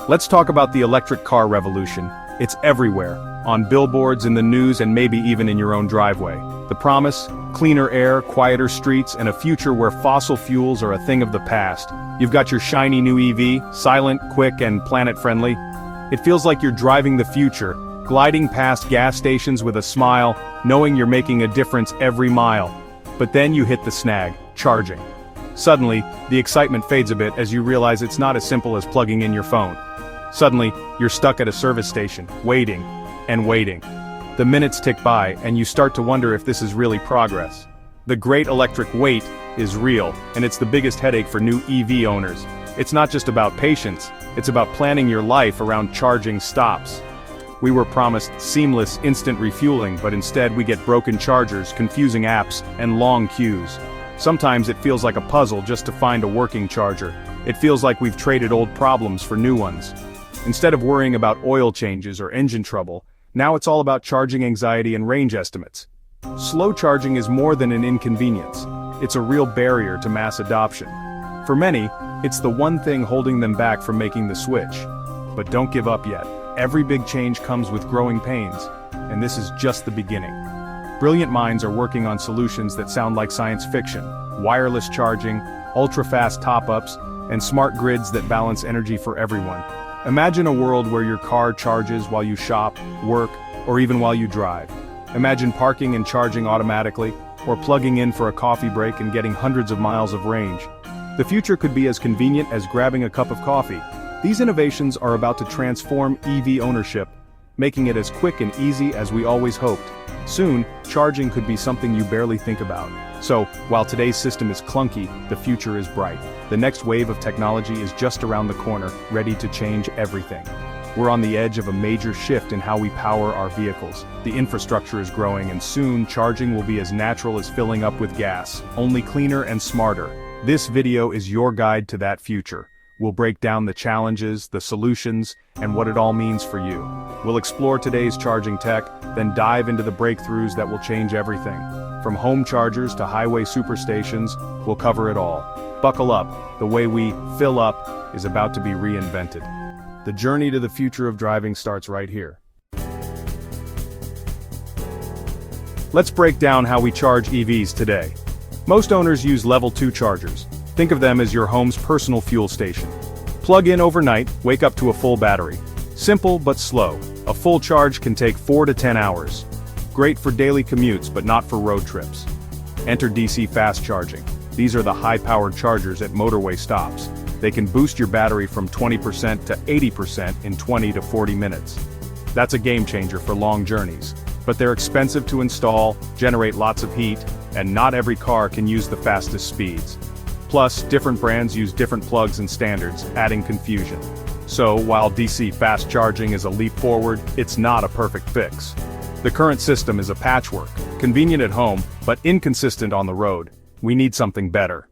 Let's talk about the electric car revolution. It's everywhere, on billboards, in the news, and maybe even in your own driveway. The promise? Cleaner air, quieter streets, and a future where fossil fuels are a thing of the past. You've got your shiny new EV, silent, quick, and planet-friendly. It feels like you're driving the future, gliding past gas stations with a smile, knowing you're making a difference every mile. But then you hit the snag: charging. Suddenly, the excitement fades a bit as you realize it's not as simple as plugging in your phone. Suddenly, you're stuck at a service station, waiting, and waiting. The minutes tick by, and you start to wonder if this is really progress. The great electric wait is real, and it's the biggest headache for new EV owners. It's not just about patience, it's about planning your life around charging stops. We were promised seamless, instant refueling, but instead we get broken chargers, confusing apps, and long queues. Sometimes it feels like a puzzle just to find a working charger. It feels like we've traded old problems for new ones. Instead of worrying about oil changes or engine trouble, now it's all about charging anxiety and range estimates. Slow charging is more than an inconvenience. It's a real barrier to mass adoption. For many, it's the one thing holding them back from making the switch. But don't give up yet. Every big change comes with growing pains, and this is just the beginning. Brilliant minds are working on solutions that sound like science fiction: wireless charging, ultra-fast top-ups, and smart grids that balance energy for everyone. Imagine a world where your car charges while you shop, work, or even while you drive. Imagine parking and charging automatically, or plugging in for a coffee break and getting hundreds of miles of range. The future could be as convenient as grabbing a cup of coffee. These innovations are about to transform EV ownership, making it as quick and easy as we always hoped. Soon, charging could be something you barely think about. So, while today's system is clunky, the future is bright. The next wave of technology is just around the corner, ready to change everything. We're on the edge of a major shift in how we power our vehicles. The infrastructure is growing, and soon charging will be as natural as filling up with gas, only cleaner and smarter. This video is your guide to that future. We'll break down the challenges, the solutions, and what it all means for you. We'll explore today's charging tech, then dive into the breakthroughs that will change everything. From home chargers to highway superstations, we'll cover it all. Buckle up, the way we fill up is about to be reinvented. The journey to the future of driving starts right here. Let's break down how we charge EVs today. Most owners use level 2 chargers. Think of them as your home's personal fuel station. Plug in overnight, wake up to a full battery. Simple but slow. A full charge can take 4 to 10 hours. Great for daily commutes, but not for road trips. Enter DC fast charging. These are the high-powered chargers at motorway stops. They can boost your battery from 20% to 80% in 20 to 40 minutes. That's a game changer for long journeys. But they're expensive to install, generate lots of heat, and not every car can use the fastest speeds. Plus, different brands use different plugs and standards, adding confusion. So, while DC fast charging is a leap forward, it's not a perfect fix. The current system is a patchwork, convenient at home, but inconsistent on the road. We need something better.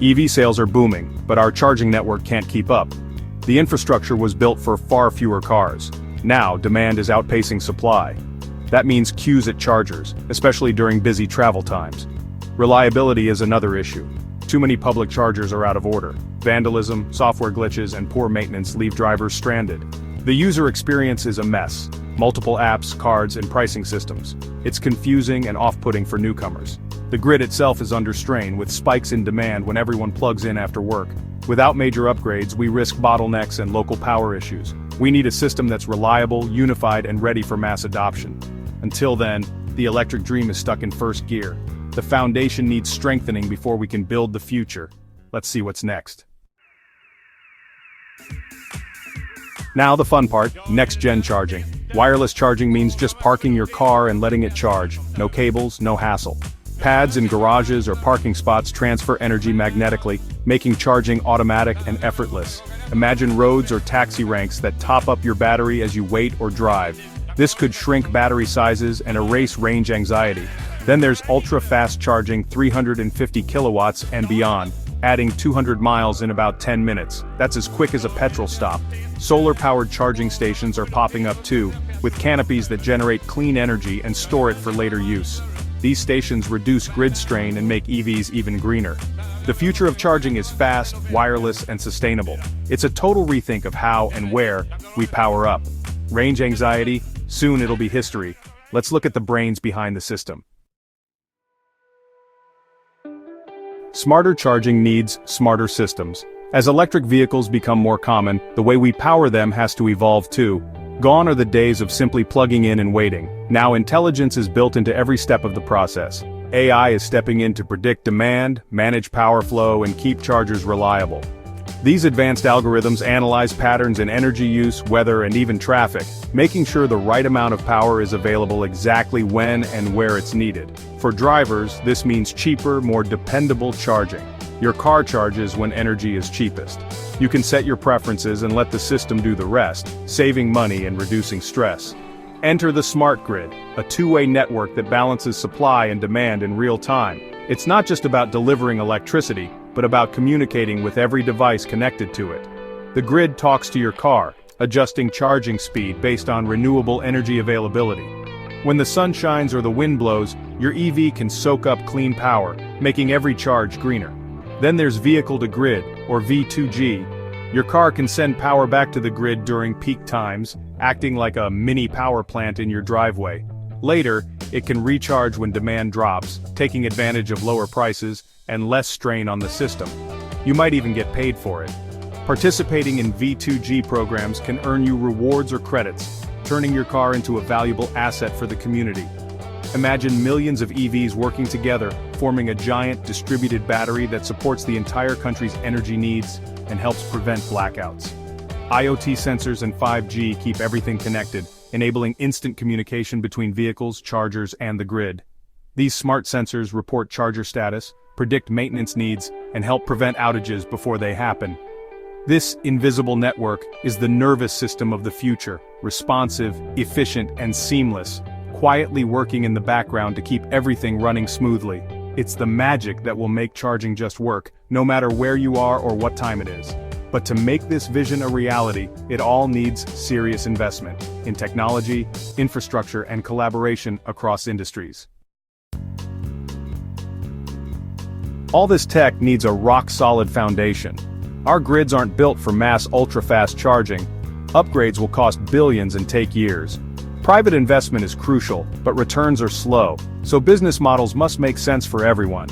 EV sales are booming, but our charging network can't keep up. The infrastructure was built for far fewer cars. Now, demand is outpacing supply. That means queues at chargers, especially during busy travel times. Reliability is another issue. Too many public chargers are out of order. Vandalism, software glitches, and poor maintenance leave drivers stranded. The user experience is a mess. Multiple apps, cards, and pricing systems. It's confusing and off-putting for newcomers. The grid itself is under strain, with spikes in demand when everyone plugs in after work. Without major upgrades, we risk bottlenecks and local power issues. We need a system that's reliable, unified, and ready for mass adoption. Until then, the electric dream is stuck in first gear. The foundation needs strengthening before we can build the future. Let's see what's next. Now the fun part, next-gen charging. Wireless charging means just parking your car and letting it charge. No cables, no hassle. Pads in garages or parking spots transfer energy magnetically, making charging automatic and effortless. Imagine roads or taxi ranks that top up your battery as you wait or drive. This could shrink battery sizes and erase range anxiety. Then there's ultra-fast charging, 350 kilowatts and beyond, adding 200 miles in about 10 minutes. That's as quick as a petrol stop. Solar-powered charging stations are popping up too, with canopies that generate clean energy and store it for later use. These stations reduce grid strain and make EVs even greener. The future of charging is fast, wireless, and sustainable. It's a total rethink of how and where we power up. Range anxiety? Soon it'll be history. Let's look at the brains behind the system. Smarter charging needs smarter systems. As electric vehicles become more common, the way we power them has to evolve too. Gone are the days of simply plugging in and waiting. Now intelligence is built into every step of the process. AI is stepping in to predict demand, manage power flow, and keep chargers reliable. These advanced algorithms analyze patterns in energy use, weather, and even traffic, making sure the right amount of power is available exactly when and where it's needed. For drivers, this means cheaper, more dependable charging. Your car charges when energy is cheapest. You can set your preferences and let the system do the rest, saving money and reducing stress. Enter the smart grid, a two-way network that balances supply and demand in real time. It's not just about delivering electricity, but about communicating with every device connected to it. The grid talks to your car, adjusting charging speed based on renewable energy availability. When the sun shines or the wind blows, your EV can soak up clean power, making every charge greener. Then there's vehicle-to-grid, or V2G. Your car can send power back to the grid during peak times, acting like a mini power plant in your driveway. Later, it can recharge when demand drops, taking advantage of lower prices and less strain on the system. You might even get paid for it. Participating in V2G programs can earn you rewards or credits, turning your car into a valuable asset for the community. Imagine millions of EVs working together, forming a giant distributed battery that supports the entire country's energy needs and helps prevent blackouts. IoT sensors and 5G keep everything connected, enabling instant communication between vehicles, chargers, and the grid. These smart sensors report charger status, predict maintenance needs, and help prevent outages before they happen. This invisible network is the nervous system of the future, responsive, efficient, and seamless, quietly working in the background to keep everything running smoothly. It's the magic that will make charging just work, no matter where you are or what time it is. But to make this vision a reality, it all needs serious investment in technology, infrastructure, and collaboration across industries. All this tech needs a rock-solid foundation. Our grids aren't built for mass ultra-fast charging. Upgrades will cost billions and take years. Private investment is crucial, but returns are slow, so business models must make sense for everyone.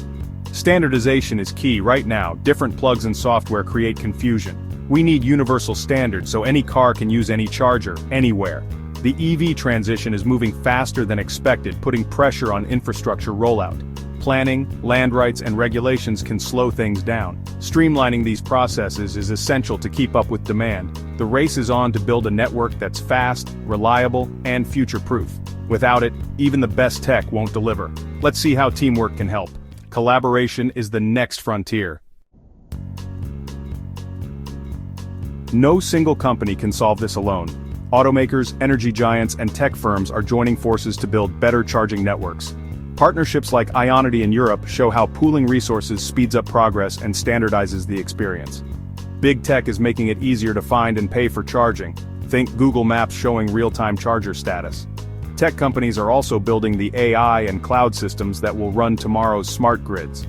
Standardization is key right now. Different plugs and software create confusion. We need universal standards so any car can use any charger, anywhere. The EV transition is moving faster than expected, putting pressure on infrastructure rollout. Planning, land rights, and regulations can slow things down. Streamlining these processes is essential to keep up with demand. The race is on to build a network that's fast, reliable, and future-proof. Without it, even the best tech won't deliver. Let's see how teamwork can help. Collaboration is the next frontier. No single company can solve this alone. Automakers, energy giants, and tech firms are joining forces to build better charging networks. Partnerships like Ionity in Europe show how pooling resources speeds up progress and standardizes the experience. Big tech is making it easier to find and pay for charging. Think Google Maps showing real-time charger status. Tech companies are also building the AI and cloud systems that will run tomorrow's smart grids.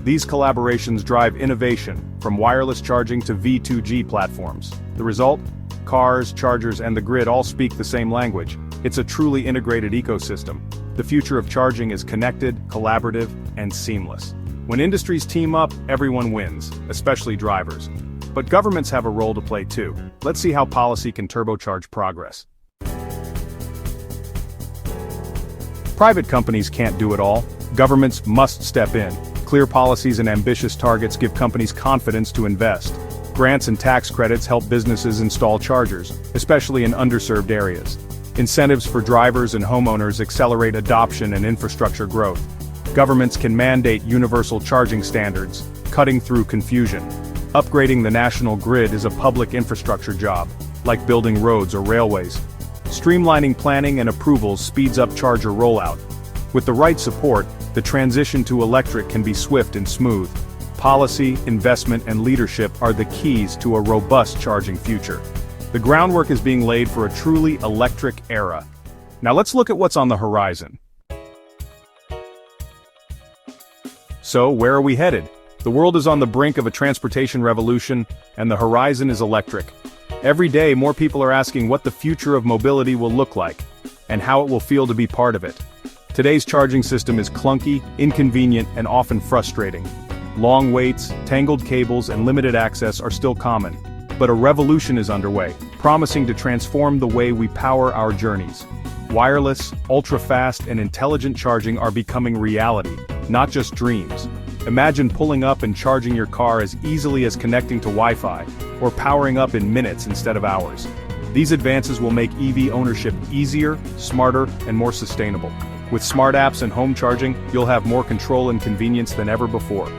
These collaborations drive innovation, from wireless charging to V2G platforms. The result? Cars, chargers, and the grid all speak the same language. It's a truly integrated ecosystem. The future of charging is connected, collaborative, and seamless. When industries team up, everyone wins, especially drivers. But governments have a role to play too. Let's see how policy can turbocharge progress. Private companies can't do it all. Governments must step in. Clear policies and ambitious targets give companies confidence to invest. Grants and tax credits help businesses install chargers, especially in underserved areas. Incentives for drivers and homeowners accelerate adoption and infrastructure growth. Governments can mandate universal charging standards, cutting through confusion. Upgrading the national grid is a public infrastructure job, like building roads or railways. Streamlining planning and approvals speeds up charger rollout. With the right support, the transition to electric can be swift and smooth. Policy, investment, and leadership are the keys to a robust charging future. The groundwork is being laid for a truly electric era. Now let's look at what's on the horizon. So, where are we headed? The world is on the brink of a transportation revolution, and the horizon is electric. Every day, more people are asking what the future of mobility will look like, and how it will feel to be part of it. Today's charging system is clunky, inconvenient, and often frustrating. Long waits, tangled cables, and limited access are still common. But a revolution is underway, promising to transform the way we power our journeys. Wireless, ultra-fast, and intelligent charging are becoming reality, not just dreams. Imagine pulling up and charging your car as easily as connecting to Wi-Fi, or powering up in minutes instead of hours. These advances will make EV ownership easier, smarter, and more sustainable. With smart apps and home charging, you'll have more control and convenience than ever before.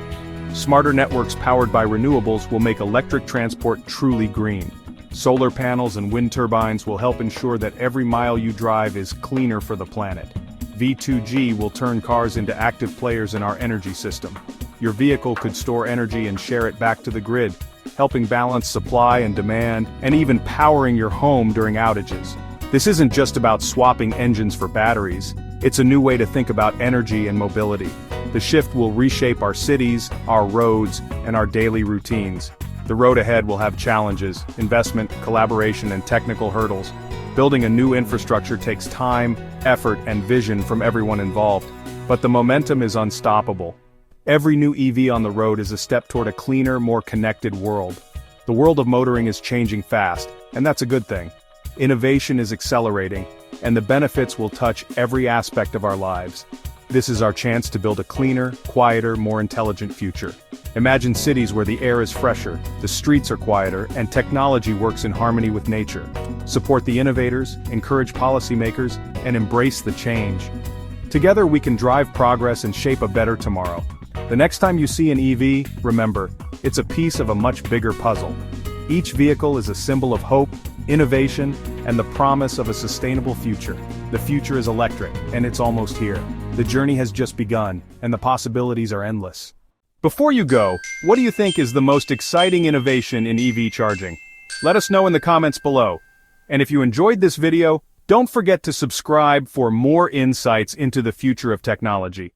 Smarter networks powered by renewables will make electric transport truly green. Solar panels and wind turbines will help ensure that every mile you drive is cleaner for the planet. V2G will turn cars into active players in our energy system. Your vehicle could store energy and share it back to the grid, helping balance supply and demand, and even powering your home during outages. This isn't just about swapping engines for batteries, it's a new way to think about energy and mobility. The shift will reshape our cities, our roads, and our daily routines. The road ahead will have challenges, investment, collaboration, and technical hurdles. Building a new infrastructure takes time, effort, and vision from everyone involved. But the momentum is unstoppable. Every new EV on the road is a step toward a cleaner, more connected world. The world of motoring is changing fast, and that's a good thing. Innovation is accelerating, and the benefits will touch every aspect of our lives. This is our chance to build a cleaner, quieter, more intelligent future. Imagine cities where the air is fresher, the streets are quieter, and technology works in harmony with nature. Support the innovators, encourage policymakers, and embrace the change. Together we can drive progress and shape a better tomorrow. The next time you see an EV, remember, it's a piece of a much bigger puzzle. Each vehicle is a symbol of hope, innovation, and the promise of a sustainable future. The future is electric, and it's almost here. The journey has just begun, and the possibilities are endless. Before you go, what do you think is the most exciting innovation in EV charging? Let us know in the comments below. And if you enjoyed this video, don't forget to subscribe for more insights into the future of technology.